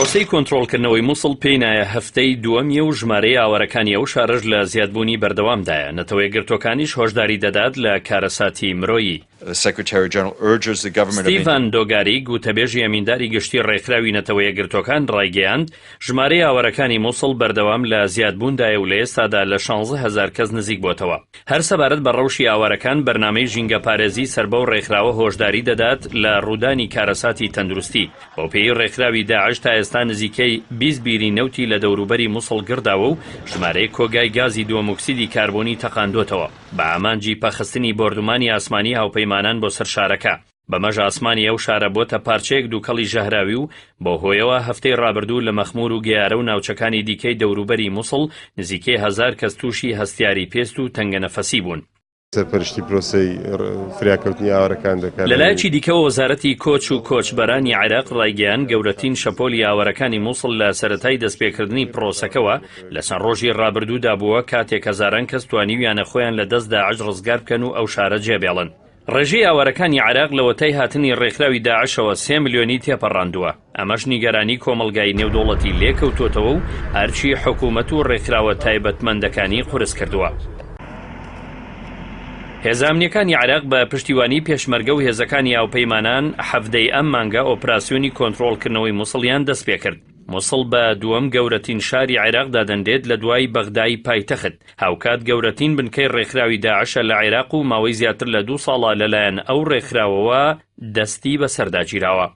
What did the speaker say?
پرۆسەی کۆنتڕۆڵکردنەوەی مووسڵ پێی نایە هەفتەی دووەمیە و ژمارەی ئاوارەکانی ئەو شارەش لە زیادبوونی بەردەوامدایە. نەتەوە یەکگرتوەکانیش هۆشداری دەدات لە کارەساتی مرۆیی. ستیڤان دۆگاری گوتەبێژی ئەمینداری گشتی ڕێکخراوی نەتەوە یەکگرتوەکان ڕایگەیاند ژمارەی ئاوارەکانی مووسڵ بەردەوام لە زیادبووندایە و لە ئێستادا لە 16,000 کەس نزیک بۆتەوە. هەر سەبارەت بە ڕەوشی ئاوارەکان بەرنامەی ژینگە پارێزی سەربەو ڕێکخراوە هۆشداری دەدات لە ڕوودانی کارەساتی تەندروستی. بۆ پێی ڕێکخراوی داعش تا ئێستا نزیکەی 20 بیری نەوتی لە دەوروبەری مووسڵ گرداوە و ژمارەی کۆگای گازی دووەموکسیدی کاربۆنی تەقاندۆتەوە بە ئامانجی پەخستنی بۆردومانی ئاسمانی هاوپەیمانان بۆ سەر شارەکە. بەمەژ ئاسمانی ئەو شارە بۆتە پارچەیەک دووکەڵی ژەهراوی و بۆ هۆیەوە هەفتەی ڕابردوو لە مەخمور و گیارە و ناوچەکانی دیکەی دەوروبەری مووسڵ نزیکەی 1000 کەس تووشی هەستیاری پێست و تەنگەنەفەسی بوون. سەرپەرشتی پرۆسەی فریاکەوتنی ئاوارەکان دەکات. لەلایەکی دیکەوە وەزارەتی کۆچ و کۆچبەرانی عێراق ڕایگەیان گەورەترین شەپۆلی ئاوارەکانی مووسڵ لە سەرەتای دەستپێکردنی پرۆسەکەوە لە چەند ڕۆژی ڕابردوودا بووە کاتێک هەزاران کەس توانیویانە خۆیان لە دەست داعش ڕزگار بکەن و ئەو شارە جێبێڵن. ڕێژەی ئاوارەکانی عێراق لە وەتای هاتنی ڕێکخراوی داعشەوە 3 ملیۆنی تێپەڕاندووە. ئەمەش نیگەرانی کۆمەڵگای نێودوڵەتی لێکەوتوتەوە و ئەرچی حکوومەت و ڕێکخراوە تایبەتمەندەکانی قورس کردووە. هێزانامنیەکانی عێراق بە پشتیوانی پێشمەرگە و هێزەکانی هاوپەیمانان هەفتەی ئەم مانگە ئۆپراسیۆنی کۆنتڕۆڵکردنەوەی مووسڵیان دەست پێ کرد. مووسڵ بە دووەم گەورەترین شاری عێراقدا دەندێت لە دوای بەغدای پایتەخت. هاوکات گەورەترین بنکەی ڕێکخراوی داعشە لە عێراق و ماوەی زیاتر لە 2 ساڵە لەلایەن ئەو ڕێکخراوەوە دەستی بەسەرداگیراوە.